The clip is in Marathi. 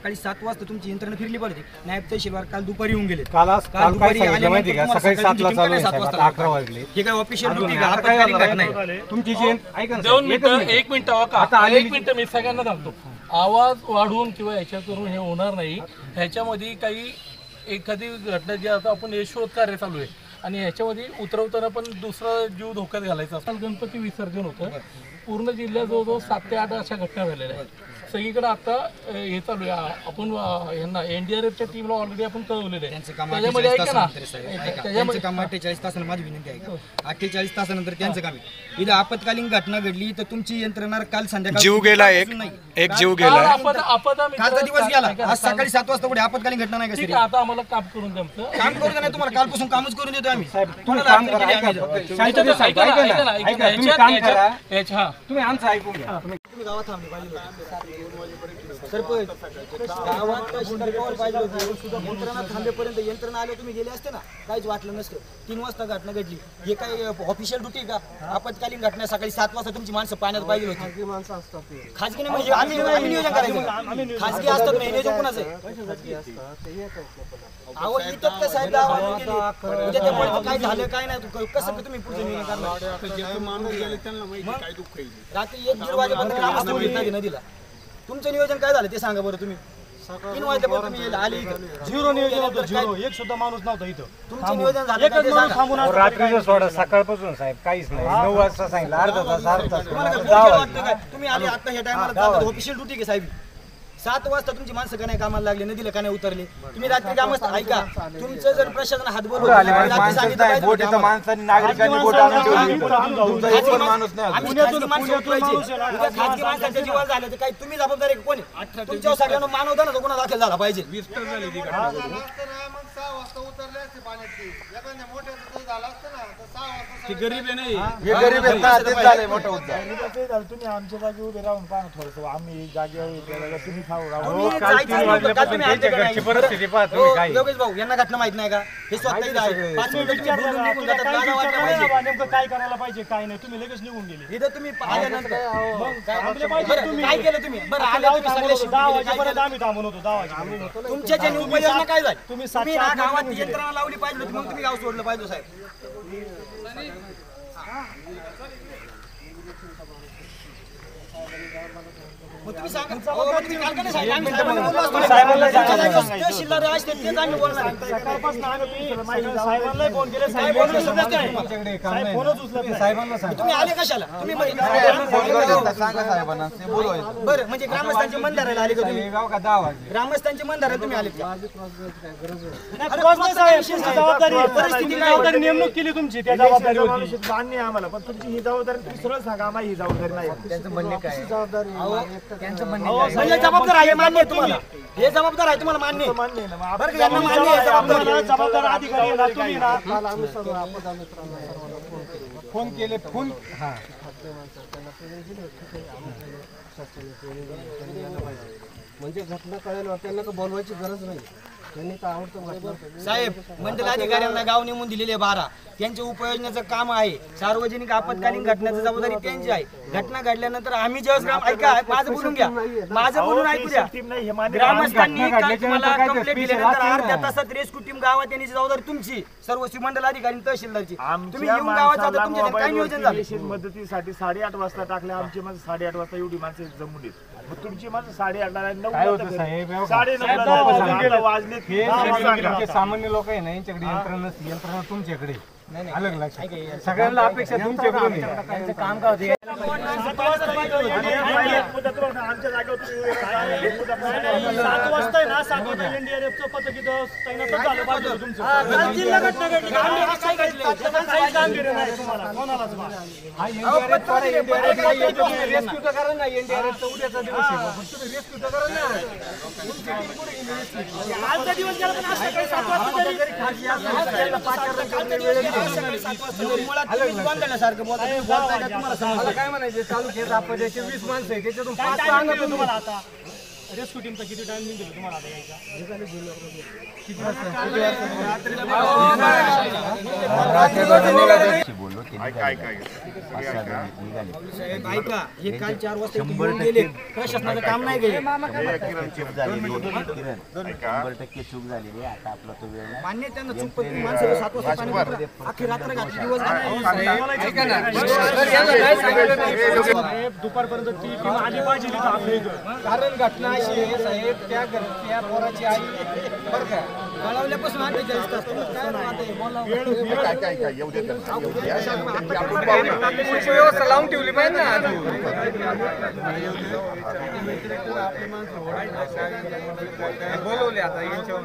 सकाळी 7 वाजता तुमची यंत्रणा फिरली पाहिजे. नायब तहसीलदार काल दुपारी येऊन गेले. काल दुपारी आले माहिती का, सकाळी 7 ला चालू आहे, 11 वाजले. हे काय ऑफिशियल ड्युटी का? आपत्कालीन घटना आहे. तुमची जी ऐका ना, 1 मिनिट आता 1 मिनिट मी सगळ्यांना सांगतो. आवाज वाढवून किंवा याच्या करून हे होणार नाही. ह्याच्यामध्ये काही एखादी घटना जी आता आपण हे शोध कार्य चालू आहे आणि ह्याच्यामध्ये उतरवताना पण दुसरा जीव धोक्यात घालायचा असतो. गणपती विसर्जन होतं. पूर्ण जिल्ह्यात जवळजवळ 7 ते 8 अशा घटना झालेल्या आहेत. सगळीकडे आता हे चालू आहे. आपण यांना एनडीआरएफच्या टीमला ऑलरेडी आपण कळवलेलं आहे. त्याच्यामध्ये ऐका ना, त्याच्यामध्ये काम 48 तासानंतर माझी विनंती आहे का 48 तासानंतर त्यांचं काम आहे. इथं आपत्कालीन घटना घडली तर तुमची यंत्रणा काल संध्याकाळी जीव गेला, एक जीव गेला. कालचा दिवस गेला. आज सकाळी 7 वाजता कुठे आपत्कालीन घटना नाही ठीक आहे. आता आम्हाला काम करून जमतं. काम करू नाही, तुम्हाला कालपासून कामच करून देतो आम्ही. तुम्ही काम करा, तुम्ही आमचं ऐकून घ्या. तुम्ही गावात थांबले पाहिजे सरपंच, गावात तहसीलदार पाहिजे होते. सुद्धा यंत्रणा थांबेपर्यंत यंत्रणा आले तुम्ही गेले असते ना, काहीच वाटलं नसतं. 3 वाजता घटना घडली. हे काय ऑफिशियल ड्युटी का? आपत्कालीन घटना सकाळी 7 वाजता तुमची माणसं पाण्यात पाहिजे होती. खाजगी नाही म्हणजे आम्ही नियोजन करायचं. खाजगी असतात नाही, नियोजन कोणाचं आहे? अहो इथं तर साहेब उद्या त्यामुळे काय झालं काय नाही कसं तुम्ही पुढचं नियोजन करणार? रात्री 1-1:30 वाजेपर्यंत ग्रामस्थ भेटणार नदीला. तुमचं नियोजन काय झालं ते सांगा बरं. तुम्ही 3 वाजेपर्यंत तुम्ही आले, 0 नियोजन होतं. 0 एक सुद्धा माणूस नव्हता इथं. तुमचं नियोजन झालं काय ते सांगा. रात्रीचं सोडा, सकाळपासून साहेब काहीच नाही. 9 वाजता सांगितलं, अर्धा तास तुम्हाला काय फोन केला वाटतं काय? तुम्ही आले आता ह्या टायमाला ऑफिशियल ड्युटी के साहेब. 7 वाजता तुमची माणसं का नाही कामाला लागले, नदीला का नाही उतरले? तुम्ही रात्री ग्रामस्थ ऐका, तुमचं जर प्रशासन हातभर माणसांनी नागरिकांनी बोट आणून ठेवली. खाजगी माणसांच्या जीवाला झालं तर काय तुम्ही जबाबदारी कोणी? तुमच्या सगळ्यांना मानवताना गुन्हा दाखल झाला पाहिजे. गरीब नाही, हे गरीब आहेत ना, तेच झालंय मोठं उद्धार. तुम्ही आमच्या जागी उभे राहून पाहा थोडस. आम्ही जागेवर तुम्ही खाऊ परिस्थिती पाहा तुम्ही. काय योगेश भाऊ यांना घटना माहित नाही का? हे स्वतः 5 मिनिटं बोलून निघून जातात. लाजा वाटलं पाहिजे. नेमकं काय करायला पाहिजे काय नाही. तुम्ही लगेच निघून गेले. इथं तुम्ही आल्यानंतर तुम्ही काय केलं तुम्ही? बरं आले तुम्ही सगळे 10 वाजेपर्यंत आम्ही थांबून होतो. 10 वाजेपर्यंत तुमच्या ज्या उपाययोजना काय झाली? तुम्ही तुम्ही ना गावात यंत्रणा लावली पाहिजे होती, मग तुम्ही गाव सोडलं पाहिजे साहेब. मग तुम्ही सांगा. तुम्ही काल का नाही सांगितलं? आम्ही साहेबांना बोललो असतो. तहसीलदार असते तेच आम्ही बोलणार. सकाळपासून आम्ही साहेबांनाही फोन केले. काय बोलणं सुचत नाही. साहेब फोनच उचलत नाही. साहेबांना सांगा. तुम्ही आले कशाला? तुम्ही सांगा साहेबांना, ते बोलवायचं. बरं म्हणजे ग्रामस्थांचे मंदाराला आले का तुम्ही? गाव का 10 वाजले. ग्रामस्थांचे मंदाराला तुम्ही आले का? जबाबदारी नेमणूक केली तुमची, त्या जबाबदारी होती. मान्य आहे आम्हाला, पण तुमची ही जबाबदारी तुम्ही सरळ सांगा. आम्हाला ही जबाबदारी नाही. त्यांचं म्हणणे काय? जबाबदारी त्यांचं म्हणणे म्हणजे जबाबदार आहे, मान्य आहे तुम्हाला. हे जबाबदार आहे तुम्हाला मान्य आहे. मान्य आहे ना. बरं का, यांना मान्य आहे जबाबदार. जबाबदार अधिकारी येणार तुम्ही ना. फोन केले, फोन हा म्हणजे घटना कळेल त्यांना का बोलवायची गरज नाही. त्यांनी का आवडतं साहेब मंडल अधिकाऱ्यांना गाव नेमून दिलेले 12 त्यांच्या उपयोजनाचं काम आहे. सार्वजनिक आपत्कालीन घटनेची जबाबदारी त्यांची आहे. घटना घडल्यानंतर आम्ही जेव्हा ऐका माझं बोलून घ्या, माझं बोलून ऐकू द्या. ग्रामस्थांनी तुम्हाला कंप्लेंट दिल्यानंतर अर्ध्या तासात रेस्क्यू टीम गावात येण्याची जबाबदारी तुमची, सर्व मंडल अधिकारी तहसीलदारची. तुम्ही येऊन गावात जाता, तुमच्या काय नियोजन झालं? मदतीसाठी 8:30 वाजता टाकले. आमची माणसं 8:30 वाजता एवढी माणसं जमली. मग तुमची माणसं 8:30 काय होतं साहेब, 9:30 वाजले. हे सामान्य लोक आहे ना, यांच्याकडे यंत्रणा तुमच्याकडे अलग लक्षात. सगळ्यांना अपेक्षा तुमच्याकडून आहे. त्यांचं काम काय होते? आमच्या जागेवर 7 वाजता ना, 7 वाजता एनडीआरएफचं पथक इथं तैनात झालं पाहिजे तुमचं. कामगिरी नाही तुम्हाला कोणालाच. रेस्क्यू तर करा ना. एनडीआरएफचा उद्याचा दिवस आहे, तुम्ही रेस्क्यू तर करा ना. आजचा दिवस गेला पण आज सकाळी 7 वाजता काय म्हणायचे, तालुक्यात आपल्याचे 20 माणसं आहे, त्याच्यातून 5 तुम्हाला आता रेस्क्यू टीमचा किती टाइम दिला तुम्हाला आता यायचा? बोललो साहेब ऐका, हे काल 4 वाजता इथे येऊन गेले, प्रशासनाचं काम नाही गेले. चूक झालेली किरण 100% चूक झालेली आहे. आता आपला तो वेळ नाही. मान्य आहे त्यांना चूक, पण तुम्ही माणसाला 7 वाजता पाणी पुरवलं. अख्खी रात्र घातली, दिवस घातले. साहेब दुपारपर्यंत ती टीम आली पाहिजे इथं आपल्या इथं. कारण घटना अशी आहे साहेब, त्या पोराची आई बरं का कळवल्यापासून 48 तास तुम्ही काय राहते, बोला. पुढची व्यवस्था लावून ठेवली पाहिजे ना बोलवले आता याच्यावर